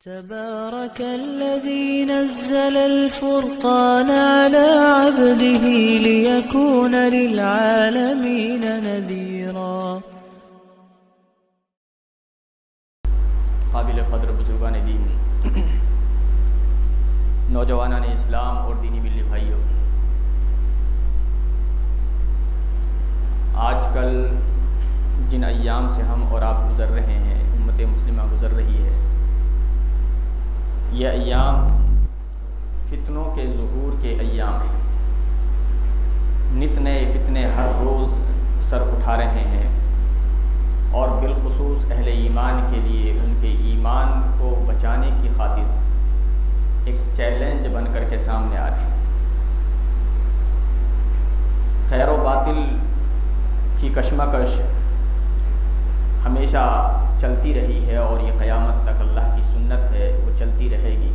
تبارك الذي نزل الفرقان على عبده ليكون للعالمين نذيرا۔ قابل قدر بزرگان دین، نوجوانان اسلام اور دینی ملی بھائیوں، آج کل جن ایام سے ہم اور آپ گزر رہے ہیں، امت مسلمہ گزر رہی ہے، یہ ایام فتنوں کے ظہور کے ایام ہیں۔ نت نئے فتنے ہر روز سر اٹھا رہے ہیں اور بالخصوص اہل ایمان کے لیے ان کے ایمان کو بچانے کی خاطر ایک چیلنج بن کر کے سامنے آ رہے ہیں۔ خیر و باطل کی کشمکش ہمیشہ چلتی رہی ہے اور یہ قیامت تک اللہ کی سنت ہے، وہ چلتی رہے گی۔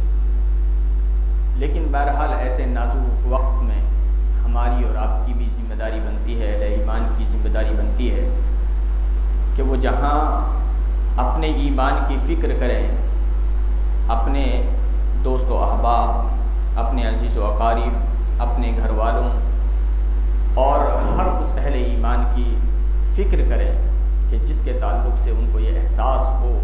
لیکن بہرحال ایسے نازک وقت میں ہماری اور آپ کی بھی ذمہ داری بنتی ہے، اہل ایمان کی ذمہ داری بنتی ہے کہ وہ جہاں اپنے ایمان کی فکر کریں، اپنے دوست و احباب، اپنے عزیز و اقارب، اپنے گھر والوں اور ہر اس اہل ایمان کی فکر کریں کہ جس کے تعلق سے ان کو یہ احساس ہو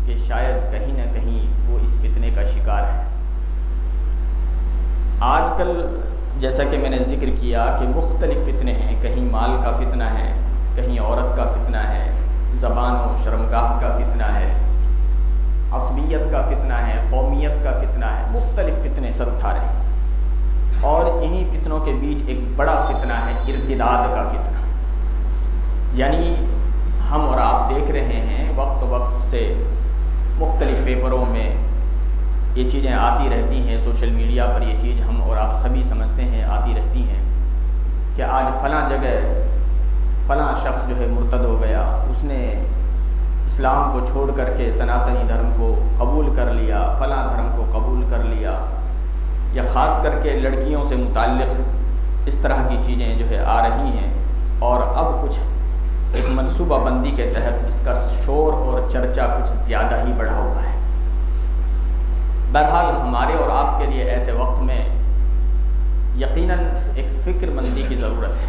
کہ شاید کہیں نہ کہیں وہ اس فتنے کا شکار ہے۔ آج کل جیسا کہ میں نے ذکر کیا کہ مختلف فتنے ہیں، کہیں مال کا فتنہ ہے، کہیں عورت کا فتنہ ہے، زبان و شرمگاہ کا فتنہ ہے، عصبیت کا فتنہ ہے، قومیت کا فتنہ ہے، مختلف فتنے سر اٹھا رہے ہیں۔ اور انہی فتنوں کے بیچ ایک بڑا فتنہ ہے ارتداد کا فتنہ، یعنی ہم اور آپ دیکھ رہے ہیں وقت وقت سے مختلف پیپروں میں یہ چیزیں آتی رہتی ہیں، سوشل میڈیا پر یہ چیز ہم اور آپ سبھی سمجھتے ہیں آتی رہتی ہیں کہ آج فلاں جگہ فلاں شخص جو ہے مرتد ہو گیا، اس نے اسلام کو چھوڑ کر کے سناتنی دھرم کو قبول کر لیا، فلاں دھرم کو قبول کر لیا، یا خاص کر کے لڑکیوں سے متعلق اس طرح کی چیزیں جو ہے آ رہی ہیں، اور اب کچھ ایک منصوبہ بندی کے تحت اس کا شور اور چرچا کچھ زیادہ ہی بڑھا ہوا ہے۔ بہرحال ہمارے اور آپ کے لیے ایسے وقت میں یقیناً ایک فکر مندی کی ضرورت ہے،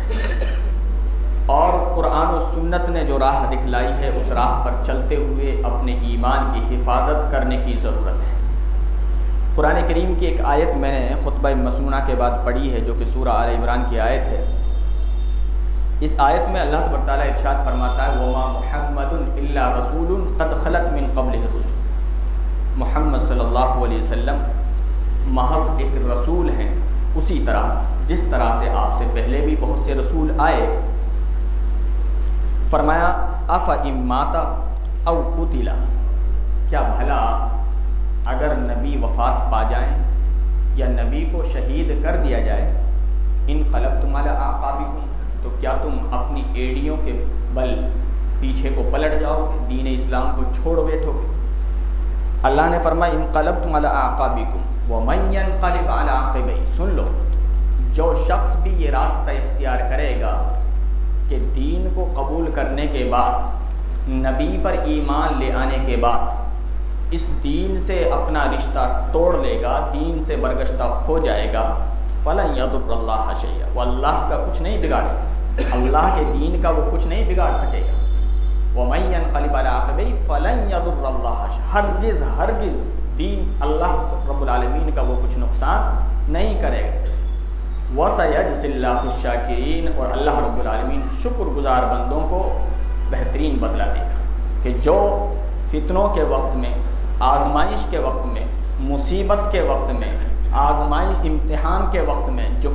اور قرآن و سنت نے جو راہ دکھلائی ہے اس راہ پر چلتے ہوئے اپنے ایمان کی حفاظت کرنے کی ضرورت ہے۔ قرآن کریم کی ایک آیت میں نے خطبہ مسنونہ کے بعد پڑھی ہے جو کہ سورہ آل عمران کی آیت ہے۔ اس آیت میں اللہ تبارک تعالیٰ ارشاد فرماتا ہے وَمَا مُحَمَّدٌ إِلَّا رَسُولٌ قَدْ خَلَتْ مِن قَبْلِهِ الرُّسُلُ، محمد صلی اللہ علیہ وسلم محض ایک رسول ہیں، اسی طرح جس طرح سے آپ سے پہلے بھی بہت سے رسول آئے۔ فرمایا أَفَإِن مَاتَ أَوْ قُتِلَ، کیا بھلا اگر نبی وفات پا جائیں یا نبی کو شہید کر دیا جائے، انقلبتم علی اعقابکم، تو کیا تم اپنی ایڑیوں کے بل پیچھے کو پلٹ جاؤ گے، دین اسلام کو چھوڑ بیٹھو گے؟ اللہ نے فرمایا انقلبتم علی اعقابکم ومن ينقلب علی عقبیہ، سن لو جو شخص بھی یہ راستہ اختیار کرے گا کہ دین کو قبول کرنے کے بعد، نبی پر ایمان لے آنے کے بعد اس دین سے اپنا رشتہ توڑ لے گا، دین سے برگشتہ ہو جائے گا، فَلَن يَضُرَّ اللَّهَ شَيْئًا، وہ اللہ کا کچھ نہیں بگاڑے، اللہ کے دین کا وہ کچھ نہیں بگاڑ سکے گا۔ وَمَن يَنقَلِبْ عَلَىٰ عَقِبَيْهِ فَلَن يَضُرَّ اللَّهَ شَيْئًا، ہرگز دین اللہ رب العالمین کا وہ کچھ نقصان نہیں کرے گا۔ وَسَيَجْزِي اللَّهُ الشَّاكِرِينَ، اور اللہ رب العالمین شکر گزار بندوں کو بہترین بدلہ دے گا کہ جو فتنوں کے وقت میں، آزمائش کے وقت میں، مصیبت کے وقت میں، آزمائش امتحان کے وقت میں جو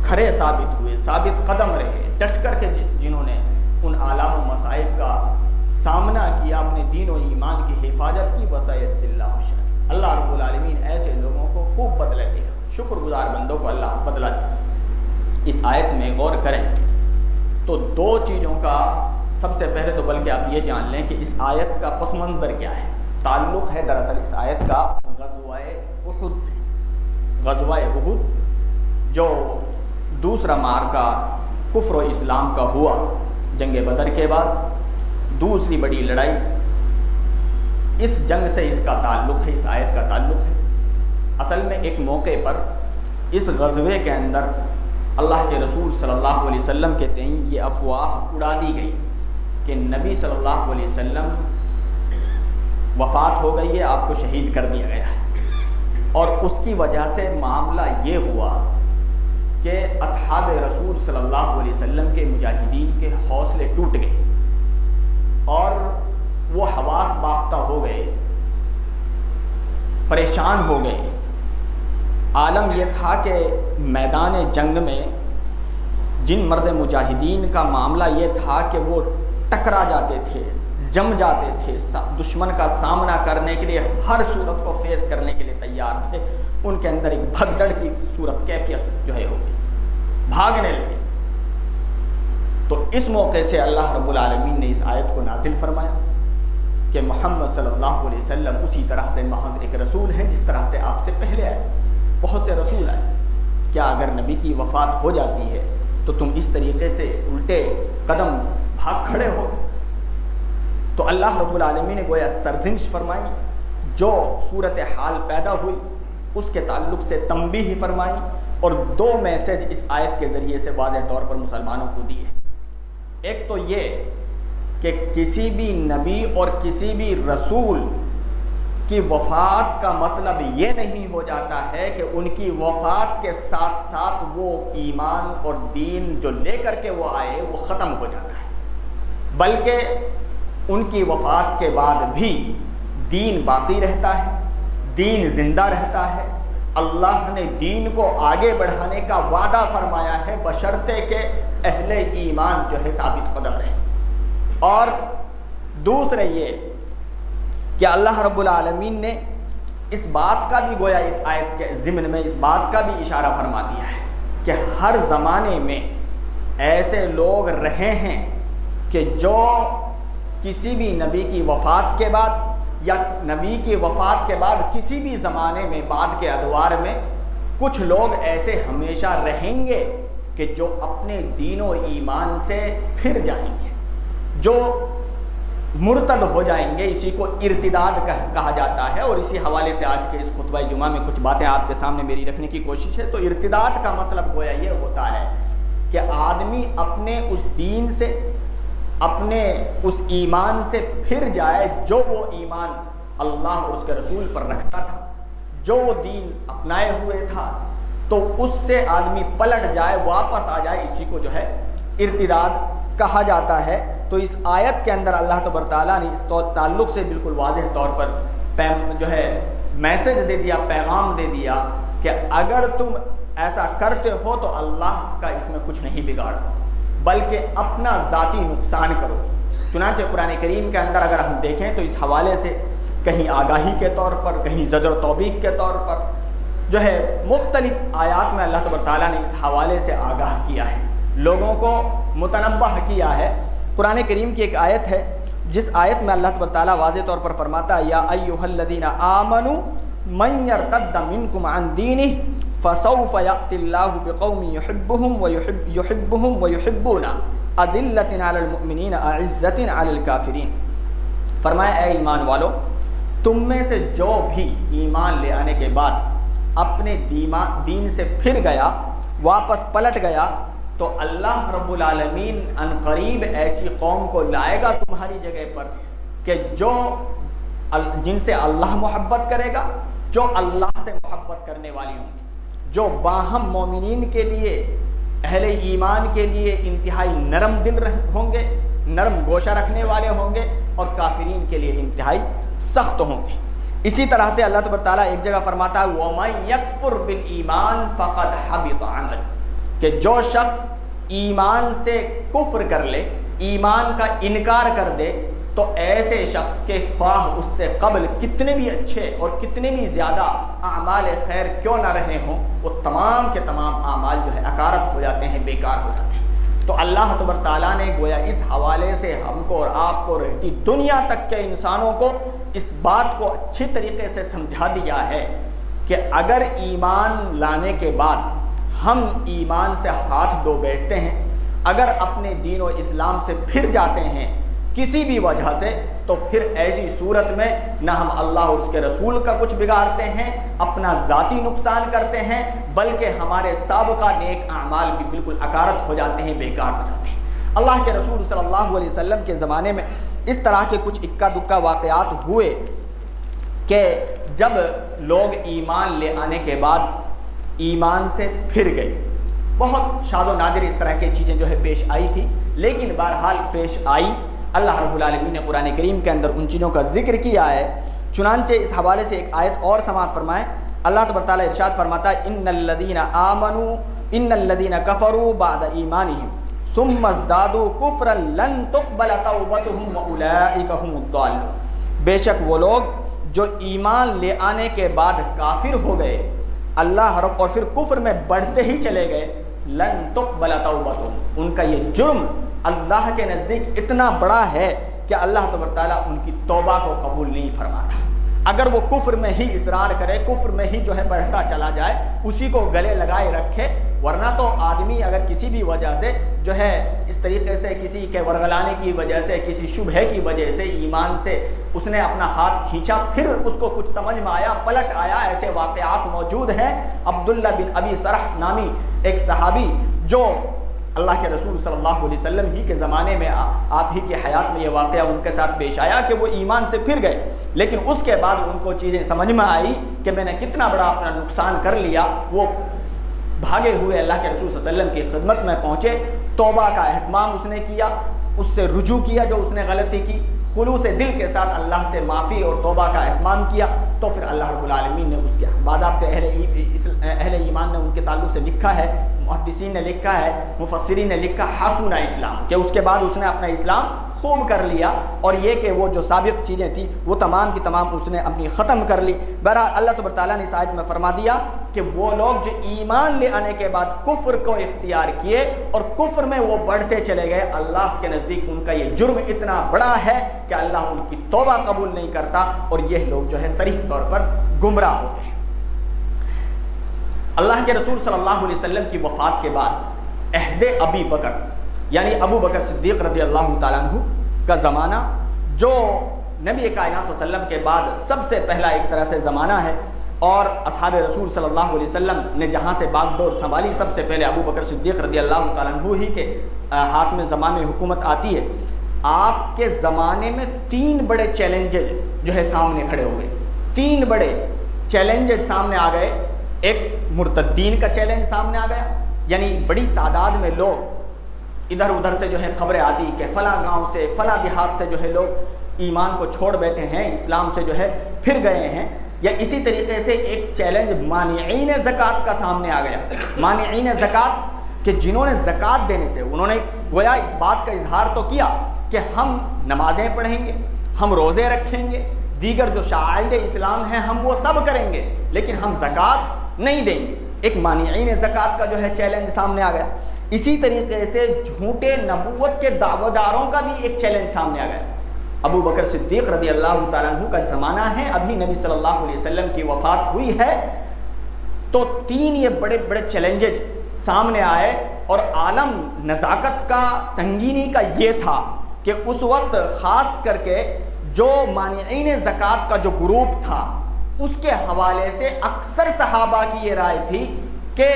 کھرے ثابت ہوئے، ثابت قدم رہے، ڈٹ کر کے جنہوں نے ان آلام و مصائب کا سامنا کیا، اپنے دین و ایمان کی حفاظت کی، وَسَيَجْزِي اللَّهُ الشَّاكِرِينَ، اللہ رب العالمین ایسے لوگوں کو خوب بدلہ دے گا، شکر گزار بندوں کو اللہ بدلہ دے گا۔ اس آیت میں غور کریں تو دو چیزوں کا، سب سے پہلے تو بلکہ آپ یہ جان لیں کہ اس آیت کا پس منظر کیا ہے۔ تعلق ہے دراصل اس آیت کا غزوہ احد سے۔ غزوہ احد جو دوسرا معرکہ کفر و اسلام کا ہوا جنگ بدر کے بعد، دوسری بڑی لڑائی اس جنگ سے اس کا تعلق ہے، اس آیت کا تعلق ہے۔ اصل میں ایک موقع پر اس غزوے کے اندر اللہ کے رسول صلی اللہ علیہ وسلم کے تئیں یہ افواہ اڑا دی گئی کہ نبی صلی اللہ علیہ وسلم وفات ہو گئی ہے، آپ کو شہید کر دیا گیا ہے، اور اس کی وجہ سے معاملہ یہ ہوا کہ اصحاب رسول صلی اللہ علیہ وسلم کے مجاہدین کے حوصلے ٹوٹ گئے اور وہ حواس باختہ ہو گئے، پریشان ہو گئے۔ عالم یہ تھا کہ میدان جنگ میں جن مرد مجاہدین کا معاملہ یہ تھا کہ وہ ٹکرا جاتے تھے، جم جاتے تھے، دشمن کا سامنا کرنے کے لیے ہر صورت کو فیس کرنے کے لیے تیار تھے، ان کے اندر ایک بھگدڑ کی صورت کیفیت جو ہے ہوگی، بھاگنے لگے۔ تو اس موقع سے اللہ رب العالمین نے اس آیت کو نازل فرمایا کہ محمد صلی اللہ علیہ وسلم اسی طرح سے محض ایک رسول ہیں جس طرح سے آپ سے پہلے آئے، بہت سے رسول آئے۔ کیا اگر نبی کی وفات ہو جاتی ہے تو تم اس طریقے سے الٹے قدم بھاگ کھڑے ہو؟ تو اللہ رب العالمین نے گویا سرزنش فرمائی، جو صورت حال پیدا ہوئی اس کے تعلق سے تنبیہ فرمائی، اور دو میسج اس آیت کے ذریعے سے واضح طور پر مسلمانوں کو دیے۔ ایک تو یہ کہ کسی بھی نبی اور کسی بھی رسول کی وفات کا مطلب یہ نہیں ہو جاتا ہے کہ ان کی وفات کے ساتھ ساتھ وہ ایمان اور دین جو لے کر کے وہ آئے وہ ختم ہو جاتا ہے، بلکہ ان کی وفات کے بعد بھی دین باقی رہتا ہے، دین زندہ رہتا ہے۔ اللہ نے دین کو آگے بڑھانے کا وعدہ فرمایا ہے بشرطے کہ اہل ایمان جو ہے ثابت قدم رہے۔ اور دوسرے یہ کہ اللہ رب العالمین نے اس بات کا بھی گویا اس آیت کے ضمن میں اس بات کا بھی اشارہ فرما دیا ہے کہ ہر زمانے میں ایسے لوگ رہے ہیں کہ جو کسی بھی نبی کی وفات کے بعد یا نبی کی وفات کے بعد کسی بھی زمانے میں بعد کے ادوار میں کچھ لوگ ایسے ہمیشہ رہیں گے کہ جو اپنے دین و ایمان سے پھر جائیں گے، جو مرتد ہو جائیں گے۔ اسی کو ارتداد کہا جاتا ہے، اور اسی حوالے سے آج کے اس خطبہ جمعہ میں کچھ باتیں آپ کے سامنے میری رکھنے کی کوشش ہے۔ تو ارتداد کا مطلب گویا یہ ہوتا ہے کہ آدمی اپنے اس دین سے، اپنے اس ایمان سے پھر جائے جو وہ ایمان اللہ اور اس کے رسول پر رکھتا تھا، جو وہ دین اپنائے ہوئے تھا، تو اس سے آدمی پلٹ جائے، واپس آ جائے، اسی کو جو ہے ارتداد کہا جاتا ہے۔ تو اس آیت کے اندر اللہ تبارک تعالیٰ نے اس تعلق سے بالکل واضح طور پر جو ہے میسج دے دیا، پیغام دے دیا کہ اگر تم ایسا کرتے ہو تو اللہ کا اس میں کچھ نہیں بگاڑتا، بلکہ اپنا ذاتی نقصان کرو گے۔ چنانچہ قرآن کریم کے اندر اگر ہم دیکھیں تو اس حوالے سے کہیں آگاہی کے طور پر، کہیں زجر و توبیخ کے طور پر جو ہے مختلف آیات میں اللہ تبارک تعالیٰ نے اس حوالے سے آگاہ کیا ہے، لوگوں کو متنبہ کیا ہے۔ قرآن کریم کی ایک آیت ہے جس آیت میں اللہ تبارک تعالیٰ واضح طور پر فرماتا ہے، یا ایھا الذین آمنوا من یرتد منکم عن دینہ فسوف یأتی اللہ بقوم یحبهم ویحبونہ اذلۃ علی المؤمنین اعزۃ علی الکافرین۔ فرمایا اے ایمان والو، تم میں سے جو بھی ایمان لے آنے کے بعد اپنے دین سے پھر گیا، واپس پلٹ گیا، تو اللہ رب العالمین ان قریب ایسی قوم کو لائے گا تمہاری جگہ پر کہ جن سے اللہ محبت کرے گا، جو اللہ سے محبت کرنے والی ہوں گی، جو باہم مومنین کے لیے، اہل ایمان کے لیے انتہائی نرم دل ہوں گے، نرم گوشہ رکھنے والے ہوں گے، اور کافرین کے لیے انتہائی سخت ہوں گے۔ اسی طرح سے اللہ تبارک تعالیٰ ایک جگہ فرماتا ہے وَمَن يَكْفُرْ بِالْإِيمَانِ فَقَدْ حَبِطَ عَمَلُهُ، کہ جو شخص ایمان سے کفر کر لے، ایمان کا انکار کر دے، تو ایسے شخص کے خواہ اس سے قبل کتنے بھی اچھے اور کتنے بھی زیادہ اعمال خیر کیوں نہ رہے ہوں، وہ تمام کے تمام اعمال جو ہے اکارت ہو جاتے ہیں، بیکار ہو جاتے ہیں۔ تو اللہ تبارک تعالیٰ نے گویا اس حوالے سے ہم کو اور آپ کو، رہتی دنیا تک کے انسانوں کو اس بات کو اچھی طریقے سے سمجھا دیا ہے کہ اگر ایمان لانے کے بعد ہم ایمان سے ہاتھ دھو بیٹھتے ہیں، اگر اپنے دین و اسلام سے پھر جاتے ہیں کسی بھی وجہ سے، تو تو پھر ایسی صورت میں نہ ہم اللہ اور اس کے رسول کا کچھ بگاڑتے ہیں، اپنا ذاتی نقصان کرتے ہیں، بلکہ ہمارے سابقہ نیک اعمال بھی بالکل اکارت ہو جاتے ہیں، بیکار ہو جاتے ہیں۔ اللہ کے رسول صلی اللہ علیہ وسلم کے زمانے میں اس طرح کے کچھ اکا دکا واقعات ہوئے کہ جب لوگ ایمان لے آنے کے بعد ایمان سے پھر گئے، بہت شاد و نادر اس طرح کی چیزیں جو ہے پیش آئی تھی، لیکن بہرحال پیش آئی۔ اللہ رب العالمین نے قرآن کریم کے اندر ان چیزوں کا ذکر کیا ہے، چنانچہ اس حوالے سے ایک آیت اور سماعت فرمائیں۔ اللہ تبارک تعالیٰ ارشاد فرماتا ہے ان الذین کفروا بعد ایمانہم ثم ازدادوا کفرا لن تقبل توبتہم واولئک هم الضالون، بے شک وہ لوگ جو ایمان لے آنے کے بعد کافر ہو گئے اللہ رب اور پھر کفر میں بڑھتے ہی چلے گئے، لن تقبل توبتہم، ان کا یہ جرم اللہ کے نزدیک اتنا بڑا ہے کہ اللہ تبارک تعالیٰ ان کی توبہ کو قبول نہیں فرماتا۔ اگر وہ کفر میں ہی اصرار کرے، کفر میں ہی جو ہے بڑھتا چلا جائے، اسی کو گلے لگائے رکھے، ورنہ تو آدمی اگر کسی بھی وجہ سے جو ہے اس طریقے سے کسی کے ورغلانے کی وجہ سے، کسی شبہ کی وجہ سے ایمان سے اس نے اپنا ہاتھ کھینچا، پھر اس کو کچھ سمجھ میں آیا، پلٹ آیا، ایسے واقعات موجود ہیں۔ عبداللہ بن ابی سرح نامی ایک صحابی جو اللہ کے رسول صلی اللہ علیہ وسلم ہی کے زمانے میں آپ ہی کی حیات میں یہ واقعہ ان کے ساتھ پیش آیا کہ وہ ایمان سے پھر گئے، لیکن اس کے بعد ان کو چیزیں سمجھ میں آئی کہ میں نے کتنا بڑا اپنا نقصان کر لیا۔ وہ بھاگے ہوئے اللہ کے رسول صلی اللہ علیہ وسلم کی خدمت میں پہنچے، توبہ کا اہتمام اس نے کیا، اس سے رجوع کیا جو اس نے غلطی کی، خلوص دل کے ساتھ اللہ سے معافی اور توبہ کا اہتمام کیا، تو پھر اللہ رب العالمین نے اس کے باضابطہ اہل ایمان نے ان کے تعلق سے لکھا ہے، محدثین نے لکھا ہے، مفسرین نے لکھا حسن اسلام، کہ اس کے بعد اس نے اپنا اسلام خوب کر لیا، اور یہ کہ وہ جو سابق چیزیں تھیں وہ تمام کی تمام اس نے اپنی ختم کر لی۔ بہرحال اللہ تبارک تعالیٰ نے اس آیت میں فرما دیا کہ وہ لوگ جو ایمان لے آنے کے بعد کفر کو اختیار کیے اور کفر میں وہ بڑھتے چلے گئے، اللہ کے نزدیک ان کا یہ جرم اتنا بڑا ہے کہ اللہ ان کی توبہ قبول نہیں کرتا، اور یہ لوگ جو ہے صریح طور پر گمراہ ہوتے ہیں۔ اللہ کے رسول صلی اللہ علیہ وسلم کی وفات کے بعد عہد ابی بکر یعنی ابو بکر صدیق رضی اللہ تعالیٰ عنہ کا زمانہ، جو نبی کائنات صلی اللہ علیہ وسلم کے بعد سب سے پہلا ایک طرح سے زمانہ ہے، اور اصحاب رسول صلی اللہ علیہ وسلم نے جہاں سے باغ ڈور سنبھالی سب سے پہلے ابو بکر صدیق رضی اللہ تعالیٰ عنہ ہی کے ہاتھ میں زمانے حکومت آتی ہے۔ آپ کے زمانے میں 3 بڑے چیلنجز جو ہے سامنے کھڑے ہوئے، 3 بڑے چیلنجز سامنے آ گئے۔ ایک مرتدین کا چیلنج سامنے آ گیا، یعنی بڑی تعداد میں لوگ ادھر ادھر سے جو ہے خبریں آتی کہ فلاں گاؤں سے فلاں دیہات سے جو ہے لوگ ایمان کو چھوڑ بیٹھے ہیں، اسلام سے جو ہے پھر گئے ہیں۔ یا اسی طریقے سے ایک چیلنج مانعین زکوٰۃ کا سامنے آ گیا، مانعین زکوٰۃ کہ جنہوں نے زکوٰۃ دینے سے انہوں نے گویا اس بات کا اظہار تو کیا کہ ہم نمازیں پڑھیں گے، ہم روزے رکھیں گے، دیگر جو شعائر اسلام ہیں ہم وہ سب کریں گے، لیکن ہم زکوٰۃ نہیں دیں گے۔ ایک مانعین زکوٰۃ کا جو ہے چیلنج سامنے آ گیا۔ اسی طریقے سے جھوٹے نبوت کے دعویداروں کا بھی ایک چیلنج سامنے آ گیا۔ ابو بکر صدیق رضی اللہ تعالیٰ عنہ کا زمانہ ہے، ابھی نبی صلی اللہ علیہ وسلم کی وفات ہوئی ہے، تو 3 یہ بڑے بڑے چیلنجز سامنے آئے، اور عالم نزاکت کا سنگینی کا یہ تھا کہ اس وقت خاص کر کے جو مانعین زکوٰۃ کا جو گروپ تھا اس کے حوالے سے اکثر صحابہ کی یہ رائے تھی کہ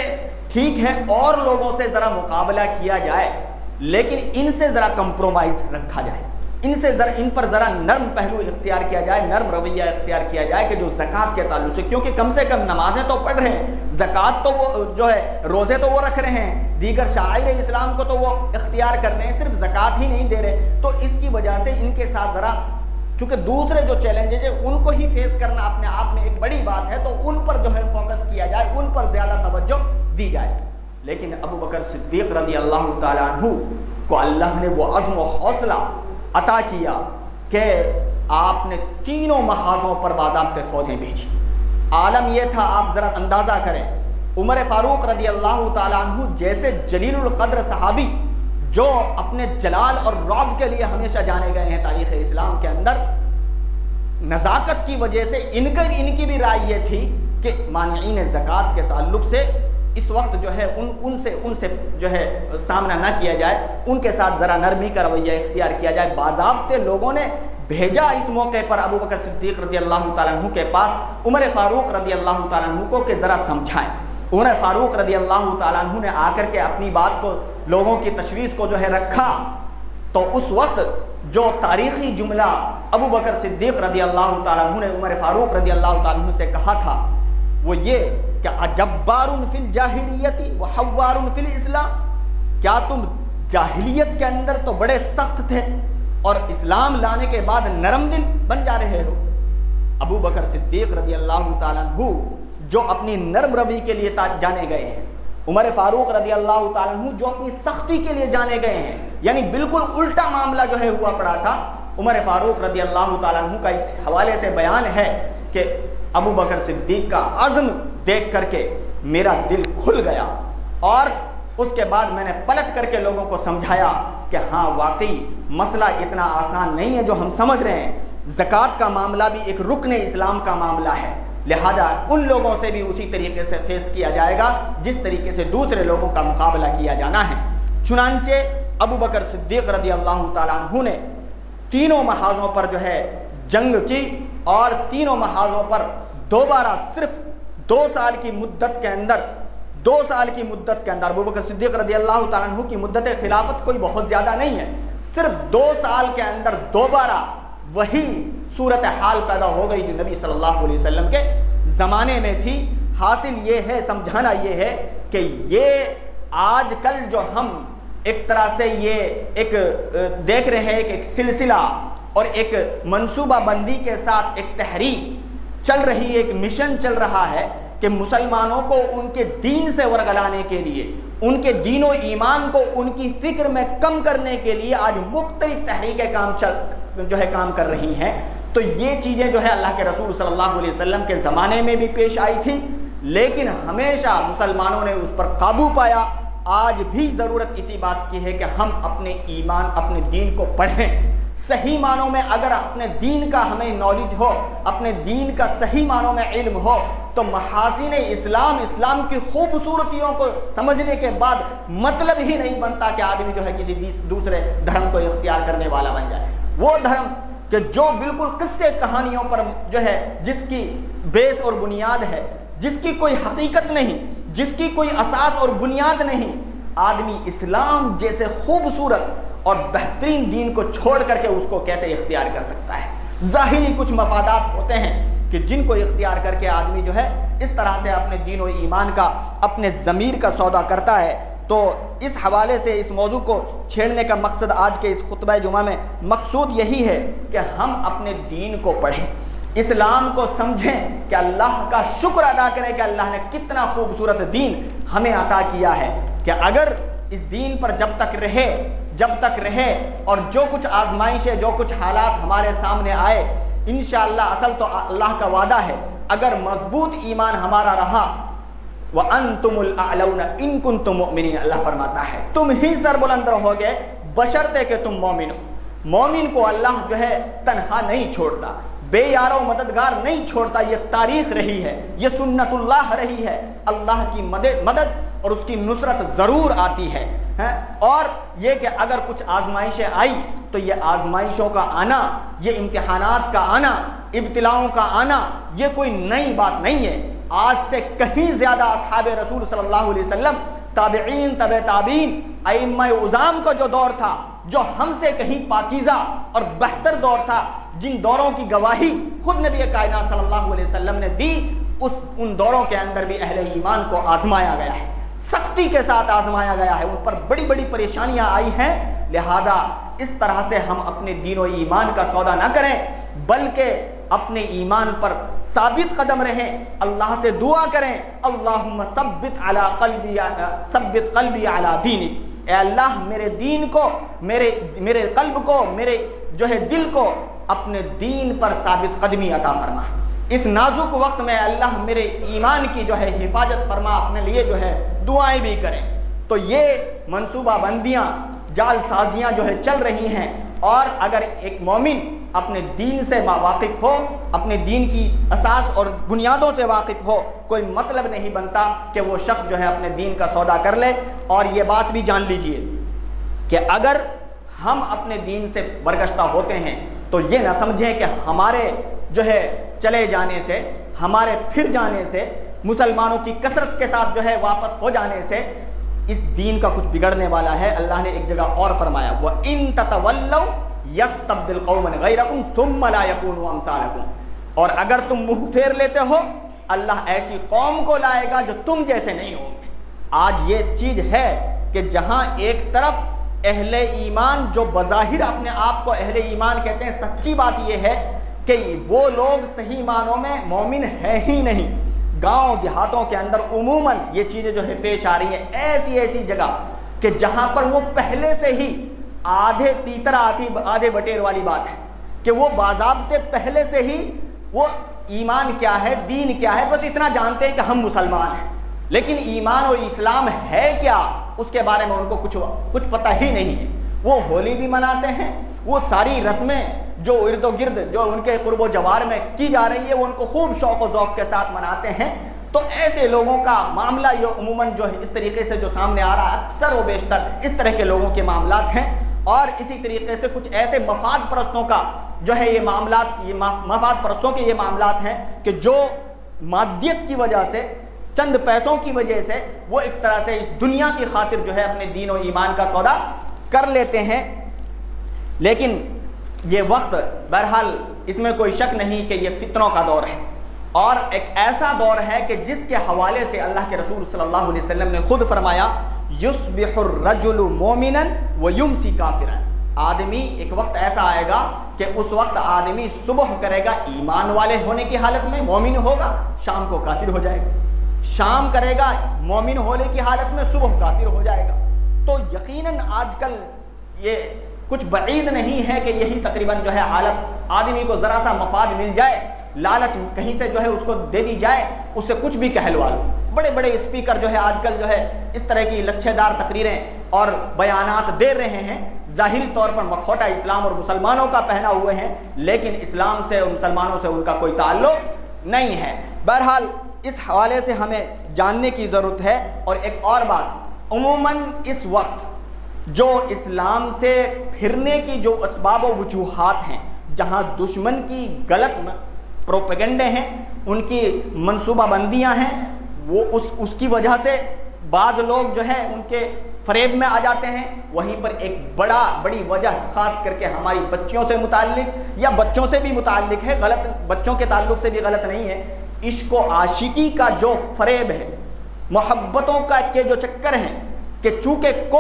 ٹھیک ہے اور لوگوں سے ذرا مقابلہ کیا جائے، لیکن ان سے ذرا کمپرومائز رکھا جائے، ان پر ذرا نرم پہلو اختیار کیا جائے، نرم رویہ اختیار کیا جائے کہ جو زکوٰۃ کے تعلق سے، کیونکہ کم سے کم نمازیں تو پڑھ رہے ہیں، زکوٰۃ تو وہ جو ہے روزے تو وہ رکھ رہے ہیں، دیگر شعائر اسلام کو تو وہ اختیار کر رہے ہیں، صرف زکوٰۃ ہی نہیں دے رہے، تو اس کی وجہ سے ان کے ساتھ ذرا چونکہ دوسرے جو چیلنجز ہیں ان کو ہی فیس کرنا اپنے آپ میں ایک بڑی بات ہے، تو ان پر جو ہے فوکس کیا جائے، ان پر زیادہ توجہ دی جائے۔ لیکن ابو بکر صدیق رضی اللہ تعالیٰ عنہ کو اللہ نے وہ عزم و حوصلہ عطا کیا کہ آپ نے 3 محاذوں پر باضابطہ فوجیں بھیجی۔ عالم یہ تھا، آپ ذرا اندازہ کریں، عمر فاروق رضی اللہ تعالیٰ عنہ جیسے جلیل القدر صحابی جو اپنے جلال اور رعب کے لیے ہمیشہ جانے گئے ہیں تاریخ اسلام کے اندر، نزاکت کی وجہ سے ان کی بھی رائے یہ تھی کہ مانعین زکوٰۃ کے تعلق سے اس وقت جو ہے ان سے جو ہے سامنا نہ کیا جائے، ان کے ساتھ ذرا نرمی کا رویہ اختیار کیا جائے۔ باضابطے لوگوں نے بھیجا اس موقع پر ابو بکر صدیق رضی اللہ تعالیٰ عنہ کے پاس عمر فاروق رضی اللہ تعالیٰ عنہ کو کہ ذرا سمجھائیں۔ عمر فاروق رضی اللہ تعالیٰ عنہ نے آ کر کے اپنی بات کو، لوگوں کی تشویش کو جو ہے رکھا، تو اس وقت جو تاریخی جملہ ابو بکر صدیق رضی اللہ تعالیٰ عنہ نے عمر فاروق رضی اللہ تعالیٰ عنہ سے کہا تھا وہ یہ کہ اجبار فی الجاہلیت وحوار فی الاسلام، کیا تم جاہلیت کے اندر تو بڑے سخت تھے اور اسلام لانے کے بعد نرم دل بن جا رہے ہو؟ ابو بکر صدیق رضی اللہ تعالیٰ عنہ جو اپنی نرم روی کے لیے جانے گئے ہیں، عمر فاروق رضی اللہ تعالیٰ عنہ جو اپنی سختی کے لیے جانے گئے ہیں، یعنی بالکل الٹا معاملہ جو ہے ہوا پڑا تھا۔ عمر فاروق رضی اللہ تعالیٰ عنہ کا اس حوالے سے بیان ہے کہ ابو بکر صدیق کا عزم دیکھ کر کے میرا دل کھل گیا، اور اس کے بعد میں نے پلٹ کر کے لوگوں کو سمجھایا کہ ہاں واقعی مسئلہ اتنا آسان نہیں ہے جو ہم سمجھ رہے ہیں۔ زکوٰۃ کا معاملہ بھی ایک رکن اسلام کا معاملہ ہے، لہذا ان لوگوں سے بھی اسی طریقے سے فیس کیا جائے گا جس طریقے سے دوسرے لوگوں کا مقابلہ کیا جانا ہے۔ چنانچہ ابو بکر صدیق رضی اللہ تعالیٰ عنہ نے تینوں محاذوں پر جو ہے جنگ کی، اور تینوں محاذوں پر دوبارہ صرف 2 سال کی مدت کے اندر ابو بکر صدیق رضی اللہ تعالیٰ عنہ کی مدت خلافت کوئی بہت زیادہ نہیں ہے، صرف 2 سال کے اندر دوبارہ وہی صورتحال پیدا ہو گئی جو نبی صلی اللہ علیہ وسلم کے زمانے میں تھی۔ حاصل یہ ہے، سمجھانا یہ ہے کہ یہ آج کل جو ہم ایک طرح سے یہ ایک دیکھ رہے ہیں کہ ایک سلسلہ اور ایک منصوبہ بندی کے ساتھ ایک تحریک چل رہی ہے، ایک مشن چل رہا ہے کہ مسلمانوں کو ان کے دین سے ورغلانے کے لیے، ان کے دین و ایمان کو ان کی فکر میں کم کرنے کے لیے آج مختلف تحریکیں کام کر رہی ہیں۔ تو یہ چیزیں جو ہے اللہ کے رسول صلی اللہ علیہ وسلم کے زمانے میں بھی پیش آئی تھی، لیکن ہمیشہ مسلمانوں نے اس پر قابو پایا۔ آج بھی ضرورت اسی بات کی ہے کہ ہم اپنے ایمان، اپنے دین کو پڑھیں صحیح معنوں میں۔ اگر اپنے دین کا ہمیں نالج ہو، اپنے دین کا صحیح معنوں میں علم ہو، تو محاسن اسلام کی خوبصورتیوں کو سمجھنے کے بعد مطلب ہی نہیں بنتا کہ آدمی جو ہے کسی دوسرے دھرم کو اختیار کرنے والا بن جائے۔ وہ دھرم کہ جو بالکل قصے کہانیوں پر جو ہے، جس کی بیس اور بنیاد ہے، جس کی کوئی حقیقت نہیں، جس کی کوئی اساس اور بنیاد نہیں، آدمی اسلام جیسے خوبصورت اور بہترین دین کو چھوڑ کر کے اس کو کیسے اختیار کر سکتا ہے؟ ظاہری کچھ مفادات ہوتے ہیں کہ جن کو اختیار کر کے آدمی جو ہے اس طرح سے اپنے دین و ایمان کا، اپنے ضمیر کا سودا کرتا ہے۔ تو اس حوالے سے اس موضوع کو چھیڑنے کا مقصد آج کے اس خطبہ جمعہ میں مقصود یہی ہے کہ ہم اپنے دین کو پڑھیں، اسلام کو سمجھیں، کہ اللہ کا شکر ادا کریں کہ اللہ نے کتنا خوبصورت دین ہمیں عطا کیا ہے، کہ اگر اس دین پر جب تک رہے اور جو کچھ آزمائشیں، جو کچھ حالات ہمارے سامنے آئے، انشاءاللہ اصل تو اللہ کا وعدہ ہے، اگر مضبوط ایمان ہمارا رہا، وَأَنْتُمُ الْأَعْلَوْنَ إِن كُنْتُم مُؤْمِنِينَ، اللہ فرماتا ہے تم ہی سربلند رہوگے بشرطے کہ تم مومن ہو۔ مومن کو اللہ جو ہے تنہا نہیں چھوڑتا، بے یار و مددگار نہیں چھوڑتا۔ یہ تاریخ رہی ہے، یہ سنت اللہ رہی ہے، اللہ کی مدد اور اس کی نصرت ضرور آتی ہے۔ اور یہ کہ اگر کچھ آزمائشیں آئی تو یہ آزمائشوں کا آنا، یہ امتحانات کا آنا، ابتلاؤں کا آنا، یہ کوئی نئی بات نہیں ہے۔ آج سے کہیں زیادہ اصحاب رسول صلی اللہ علیہ وسلم، تابعین، تبع تابعین، ائمہ اعظام کا جو دور تھا، جو ہم سے کہیں پاکیزہ اور بہتر دور تھا، جن دوروں کی گواہی خود نبی کائنات صلی اللہ علیہ وسلم نے دی، ان دوروں کے اندر بھی اہل ایمان کو آزمایا گیا ہے، سختی کے ساتھ آزمایا گیا ہے، ان پر بڑی بڑی پریشانیاں آئی ہیں۔ لہذا اس طرح سے ہم اپنے دین و ایمان کا سودا نہ کریں، بلکہ اپنے ایمان پر ثابت قدم رہیں، اللہ سے دعا کریں، اللہم ثبت قلبی علی دینک، اے اللہ میرے دین کو، میرے قلب کو، میرے جو ہے دل کو اپنے دین پر ثابت قدمی عطا فرما۔ اس نازک وقت میں اللہ میرے ایمان کی جو ہے حفاظت فرما، اپنے لیے جو ہے دعائیں بھی کریں۔ تو یہ منصوبہ بندیاں، جال سازیاں جو ہے چل رہی ہیں، اور اگر ایک مومن اپنے دین سے واقف ہو، اپنے دین کی اساس اور بنیادوں سے واقف ہو، کوئی مطلب نہیں بنتا کہ وہ شخص جو ہے اپنے دین کا سودا کر لے۔ اور یہ بات بھی جان لیجئے کہ اگر ہم اپنے دین سے برگشتہ ہوتے ہیں، تو یہ نہ سمجھیں کہ ہمارے جو ہے چلے جانے سے، ہمارے پھر جانے سے، مسلمانوں کی کثرت کے ساتھ جو ہے واپس ہو جانے سے اس دین کا کچھ بگڑنے والا ہے۔ اللہ نے ایک جگہ اور فرمایا وَإِن تَتَوَلَّوْا يَسْتَبْدِلْ قَوْمًا غَيْرَكُمْ ثُمَّ لَا يَكُونُوا أَمْثَالَكُمْ، اور اگر تم منہ پھیر لیتے ہو اللہ ایسی قوم کو لائے گا جو تم جیسے نہیں ہوں گے۔ آج یہ چیز ہے کہ جہاں ایک طرف اہل ایمان جو بظاہر اپنے آپ کو اہل ایمان کہتے ہیں، سچی بات یہ ہے کہ وہ لوگ صحیح معنوں میں مومن ہیں ہی نہیں۔ گاؤں دیہاتوں کے اندر عموماً یہ چیزیں جو ہے پیش آ رہی ہیں، ایسی جگہ کہ جہاں پر وہ پہلے سے ہی آدھے تیتر آدھے بٹیر والی بات ہے کہ وہ باضابطے پہلے سے ہی وہ ایمان کیا ہے، دین کیا ہے، بس اتنا جانتے ہیں کہ ہم مسلمان ہیں، لیکن ایمان اور اسلام ہے کیا اس کے بارے میں ان کو کچھ پتہ ہی نہیں ہے۔ وہ ہولی بھی مناتے ہیں، وہ ساری رسمیں جو ارد و گرد جو ان کے قرب و جوار میں کی جا رہی ہے وہ ان کو خوب شوق و ذوق کے ساتھ مناتے ہیں۔ تو ایسے لوگوں کا معاملہ یہ عموماً جو ہے اس طریقے سے جو سامنے آ رہا ہے، اکثر و بیشتر اس طرح کے لوگوں کے معاملات ہیں، اور اسی طریقے سے کچھ ایسے مفاد پرستوں کا جو ہے یہ معاملات، یہ مفاد پرستوں کے یہ معاملات ہیں کہ جو مادیت کی وجہ سے، چند پیسوں کی وجہ سے وہ ایک طرح سے اس دنیا کی خاطر جو ہے اپنے دین و ایمان کا سودا کر لیتے ہیں۔ لیکن یہ وقت بہرحال اس میں کوئی شک نہیں کہ یہ فتنوں کا دور ہے، اور ایک ایسا دور ہے کہ جس کے حوالے سے اللہ کے رسول صلی اللہ علیہ وسلم نے خود فرمایا یصبح الرجل مومنا ویمسی کافرا، آدمی ایک وقت ایسا آئے گا کہ اس وقت آدمی صبح کرے گا ایمان والے ہونے کی حالت میں مومن ہوگا، شام کو کافر ہو جائے گا، شام کرے گا مومن ہونے کی حالت میں، صبح کافر ہو جائے گا۔ تو یقیناً آج کل یہ کچھ بعید نہیں ہے کہ یہی تقریباً جو ہے حالت، آدمی کو ذرا سا مفاد مل جائے، لالچ کہیں سے جو ہے اس کو دے دی جائے، اس سے کچھ بھی کہلوا لو۔ بڑے بڑے اسپیکر جو ہے آج کل جو ہے اس طرح کی لچھے دار تقریریں اور بیانات دے رہے ہیں، ظاہری طور پر مکھوٹا اسلام اور مسلمانوں کا پہنا ہوئے ہیں، لیکن اسلام سے اور مسلمانوں سے ان کا کوئی تعلق نہیں ہے۔ بہرحال اس حوالے سے ہمیں جاننے کی ضرورت ہے۔ اور ایک اور بات، عموماً اس وقت جو اسلام سے پھرنے کی جو اسباب و وجوہات ہیں، جہاں دشمن کی غلط پروپیگنڈے ہیں، ان کی منصوبہ بندیاں ہیں، وہ اس کی وجہ سے بعض لوگ جو ہے ان کے فریب میں آ جاتے ہیں۔ وہیں پر ایک بڑی وجہ خاص کر کے ہماری بچیوں سے متعلق یا بچوں سے بھی متعلق ہے، غلط بچوں کے تعلق سے بھی غلط نہیں ہے، عشق و عاشقی کا جو فریب ہے، محبتوں کا کے جو چکر ہیں کہ چونکہ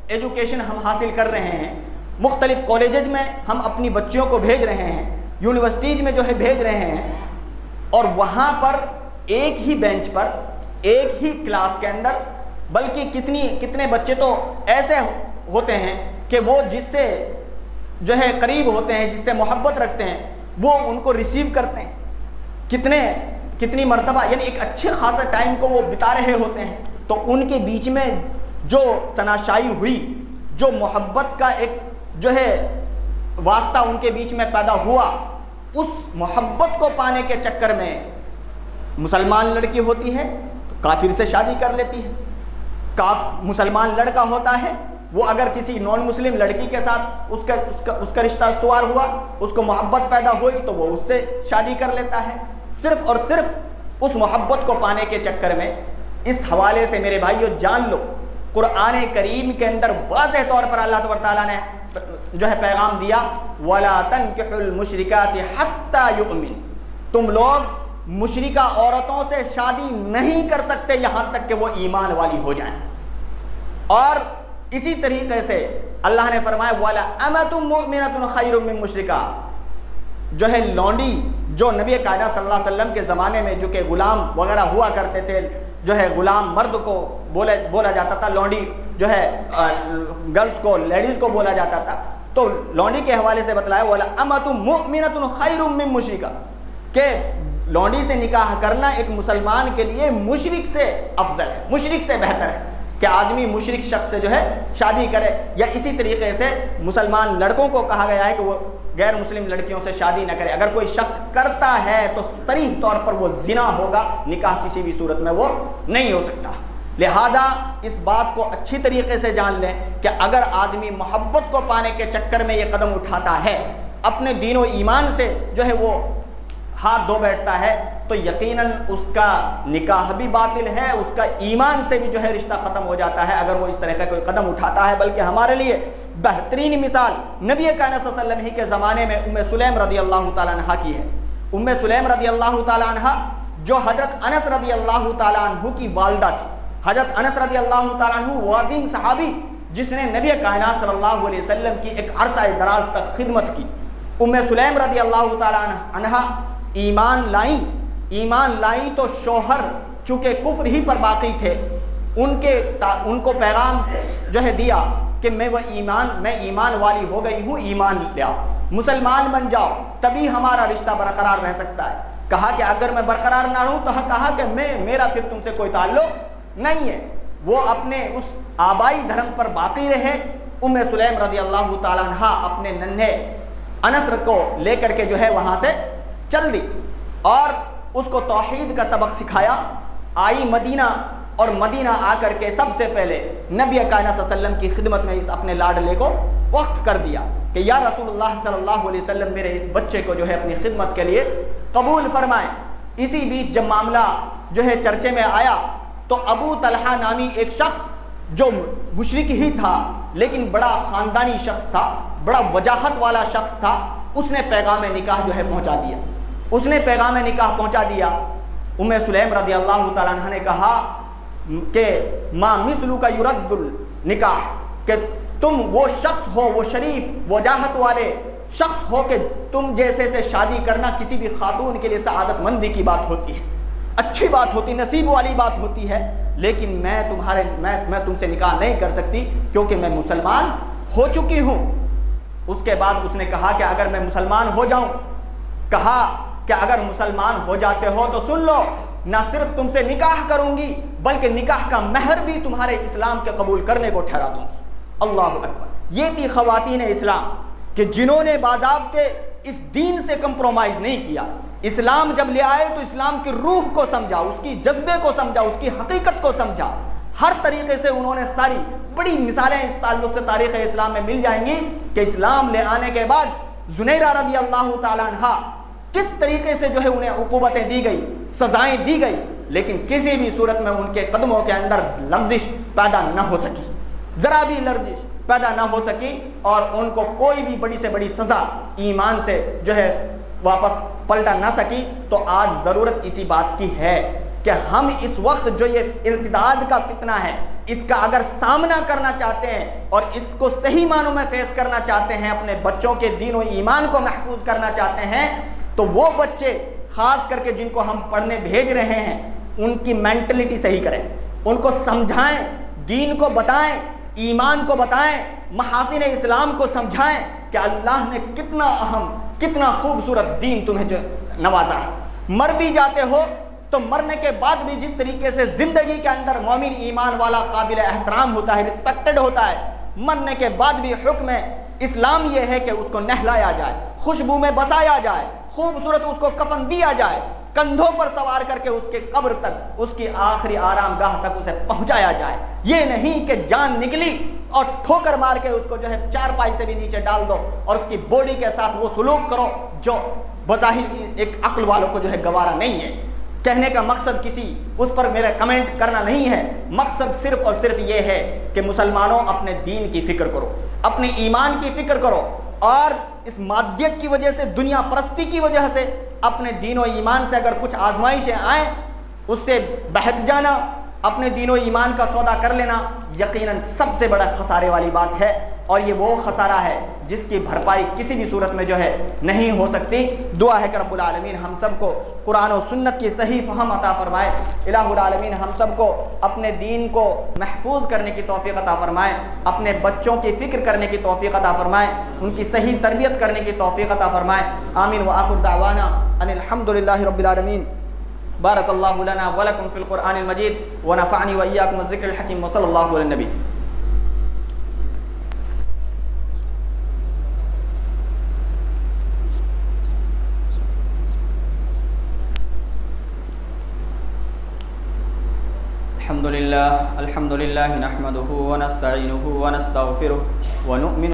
ایجوکیشن ہم حاصل کر رہے ہیں، مختلف کالجز میں ہم اپنی بچیوں کو بھیج رہے ہیں، یونیورسٹیز میں جو ہے بھیج رہے ہیں، اور وہاں پر ایک ہی بینچ پر، ایک ہی کلاس کے اندر، بلکہ کتنے بچے تو ایسے ہوتے ہیں کہ وہ جس سے جو ہے قریب ہوتے ہیں، جس سے محبت رکھتے ہیں، وہ ان کو ریسیو کرتے ہیں، کتنی مرتبہ، یعنی ایک اچھے خاصا ٹائم کو وہ بتا رہے ہوتے ہیں، تو ان کے بیچ میں جو شناسائی ہوئی، جو محبت کا ایک جو ہے واسطہ ان کے بیچ میں پیدا ہوا، اس محبت کو پانے کے چکر میں مسلمان لڑکی ہوتی ہے تو کافر سے شادی کر لیتی ہے، مسلمان لڑکا ہوتا ہے وہ اگر کسی نان مسلم لڑکی کے ساتھ اس کا رشتہ استوار ہوا، اس کو محبت پیدا ہوئی تو وہ اس سے شادی کر لیتا ہے، صرف اور صرف اس محبت کو پانے کے چکر میں۔ اس حوالے سے میرے بھائیو جان لو، قرآن کریم کے اندر واضح طور پر اللہ تبارک تعالیٰ نے جو ہے پیغام دیا وَلَا تَنْكِحُوا الْمُشْرِكَاتِ حَتَّى يُؤْمِنْ، تم لوگ مشرکہ عورتوں سے شادی نہیں کر سکتے یہاں تک کہ وہ ایمان والی ہو جائیں۔ اور اسی طریقے سے اللہ نے فرمایا وَلَا أَمَةٌ مُؤْمِنَةٌ خَيْرٌ مِّن مُشْرِكَةٍ، جو ہے لونڈی، جو نبی کائنات صلی اللہ علیہ وسلم کے زمانے میں جو کہ غلام وغیرہ ہوا کرتے تھے، جو ہے غلام مرد کو بولا جاتا تھا، لونڈی جو ہے گرلز کو، لیڈیز کو بولا جاتا تھا، تو لونڈی کے حوالے سے بتلایا وَلَا أَمَةٌ مُؤْمِنَةٌ خَيْرٌ مِّن مُشْرِكَةٍ، کہ لونڈی سے نکاح کرنا ایک مسلمان کے لیے مشرک سے افضل ہے، مشرک سے بہتر ہے کہ آدمی مشرک شخص سے جو ہے شادی کرے۔ یا اسی طریقے سے مسلمان لڑکوں کو کہا گیا ہے کہ وہ غیر مسلم لڑکیوں سے شادی نہ کرے، اگر کوئی شخص کرتا ہے تو صریح طور پر وہ زنا ہوگا، نکاح کسی بھی صورت میں وہ نہیں ہو سکتا۔ لہذا اس بات کو اچھی طریقے سے جان لیں کہ اگر آدمی محبت کو پانے کے چکر میں یہ قدم اٹھاتا ہے، اپنے دین و ایمان سے جو ہے وہ ہاتھ دھو بیٹھتا ہے تو یقیناً اس کا نکاح بھی باطل ہے، اس کا ایمان سے بھی جو ہے رشتہ ختم ہو جاتا ہے اگر وہ اس طرح کا کوئی قدم اٹھاتا ہے۔ بلکہ ہمارے لیے بہترین مثال نبی کائنات صلی اللہ علیہ وسلم ہی کے زمانے میں ام سلیم رضی اللہ تعالیٰ عنہ کی ہے۔ ام سلیم رضی اللہ تعالیٰ عنہ جو حضرت انس رضی اللہ تعالیٰ عنہ کی والدہ تھی۔ حضرت انس رضی اللہ تعالیٰ عنہ وہ عظیم صحابی جس نے نبی کائنات صلی اللہ علیہ وسلم کی ایک عرصہ دراز تک خدمت کی۔ ام سلیم رضی اللہ تعالیٰ عنہ ایمان لائیں تو شوہر چونکہ کفر ہی پر باقی تھے، ان کو پیغام جو ہے دیا کہ میں ایمان والی ہو گئی ہوں، ایمان لیا، مسلمان بن جاؤ، تبھی ہمارا رشتہ برقرار رہ سکتا ہے۔ کہا کہ اگر میں برقرار نہ رہوں تو کہا کہ میرا پھر تم سے کوئی تعلق نہیں ہے۔ وہ اپنے اس آبائی دھرم پر باقی رہے۔ ام سلیم رضی اللہ تعالیٰ عنہ اپنے ننھے انس کو لے کر کے جو ہے وہاں سے چل دی اور اس کو توحید کا سبق سکھایا۔ آئی مدینہ اور مدینہ آ کر کے سب سے پہلے نبی کائنات صلی اللہ علیہ وسلم کی خدمت میں اس اپنے لاڈلے کو وقف کر دیا کہ یا رسول اللہ صلی اللہ علیہ وسلم میرے اس بچے کو جو ہے اپنی خدمت کے لیے قبول فرمائیں۔ اسی بیچ جب معاملہ جو ہے چرچے میں آیا تو ابو طلحہ نامی ایک شخص جو مشرک ہی تھا لیکن بڑا خاندانی شخص تھا، بڑا وجاہت والا شخص تھا، اس نے پیغام نکاح جو ہے پہنچا دیا۔ ام سلیم رضی اللہ تعالیٰ عنہ نے کہا کہ ما مثلو کا یرد النکاح، کہ تم وہ شخص ہو، وہ شریف وجاہت والے شخص ہو کہ تم جیسے سے شادی کرنا کسی بھی خاتون کے لیے سعادت مندی کی بات ہوتی ہے، اچھی بات ہوتی، نصیب والی بات ہوتی ہے، لیکن میں تم سے نکاح نہیں کر سکتی کیونکہ میں مسلمان ہو چکی ہوں۔ اس کے بعد اس نے کہا کہ اگر میں مسلمان ہو جاؤں، کہا کہ اگر مسلمان ہو جاتے ہو تو سن لو، نہ صرف تم سے نکاح کروں گی بلکہ نکاح کا مہر بھی تمہارے اسلام کے قبول کرنے کو ٹھہرا دوں گی۔ اللہ اکبر! یہ تھی خواتین اسلام کہ جنہوں نے باضابطے اس دین سے کمپرومائز نہیں کیا۔ اسلام جب لے آئے تو اسلام کی روح کو سمجھا، اس کی جذبے کو سمجھا، اس کی حقیقت کو سمجھا۔ ہر طریقے سے انہوں نے ساری بڑی مثالیں اس تعلق سے تاریخ اسلام میں مل جائیں گی کہ اسلام لے آنے کے بعد زنیرہ رضی اللہ تعالیٰ عنہ کس طریقے سے جو ہے انہیں عقوبتیں دی گئی، سزائیں دی گئی، لیکن کسی بھی صورت میں ان کے قدموں کے اندر لغزش پیدا نہ ہو سکی، ذرا بھی لغزش پیدا نہ ہو سکی، اور ان کو کوئی بھی بڑی سے بڑی سزا ایمان سے جو ہے واپس پلٹا نہ سکی۔ تو آج ضرورت اسی بات کی ہے کہ ہم اس وقت جو یہ ارتداد کا فتنہ ہے اس کا اگر سامنا کرنا چاہتے ہیں اور اس کو صحیح معنوں میں فیس کرنا چاہتے ہیں، اپنے بچوں کے دین و ایمان کو محفوظ کرنا چاہتے ہیں، تو وہ بچے خاص کر کے جن کو ہم پڑھنے بھیج رہے ہیں ان کی مینٹلٹی صحیح کریں، ان کو سمجھائیں، دین کو بتائیں، ایمان کو بتائیں، محاسن اسلام کو سمجھائیں کہ اللہ نے کتنا اہم، کتنا خوبصورت دین تمہیں جو نوازا ہے۔ مر بھی جاتے ہو تو مرنے کے بعد بھی جس طریقے سے زندگی کے اندر مومن ایمان والا قابل احترام ہوتا ہے، رسپیکٹڈ ہوتا ہے، مرنے کے بعد بھی حکم اسلام یہ ہے کہ اس کو نہلایا جائے، خوشبو میں بسایا جائے، خوبصورت اس کو کفن دیا جائے، کندھوں پر سوار کر کے اس کے قبر تک، اس کی آخری آرام گاہ تک اسے پہنچایا جائے۔ یہ نہیں کہ جان نکلی اور ٹھوکر مار کے اس کو جو ہے چارپائی سے بھی نیچے ڈال دو اور اس کی باڈی کے ساتھ وہ سلوک کرو جو بظاہر ایک عقل والوں کو جو ہے گوارا نہیں ہے۔ کہنے کا مقصد کسی اس پر میرا کمنٹ کرنا نہیں ہے، مقصد صرف اور صرف یہ ہے کہ مسلمانوں اپنے دین کی فکر کرو، اپنے ایمان کی فکر کرو، اور اس مادیت کی وجہ سے، دنیا پرستی کی وجہ سے اپنے دین و ایمان سے اگر کچھ آزمائشیں آئیں اس سے بہت جانا، اپنے دین و ایمان کا سودا کر لینا یقیناً سب سے بڑا خسارے والی بات ہے، اور یہ وہ خسارہ ہے جس کی بھرپائی کسی بھی صورت میں جو ہے نہیں ہو سکتی۔ دعا ہے کہ رب العالمین ہم سب کو قرآن و سنت کی صحیح فہم عطا فرمائے، الہ العالمین ہم سب کو اپنے دین کو محفوظ کرنے کی توفیق عطا فرمائے، اپنے بچوں کی فکر کرنے کی توفیق عطا فرمائے، ان کی صحیح تربیت کرنے کی توفیق عطا فرمائے۔ آمین وآخر دعوانا ان الحمد للہ رب العالمین۔ بارک اللہ لنا ولکم فی القرآن المجید ونفعنی وإیاکم الذکر الحکیم وصلی اللہ علی النبی۔ الحمد للہ نحمده ونستعینه ونستغفره ونؤمن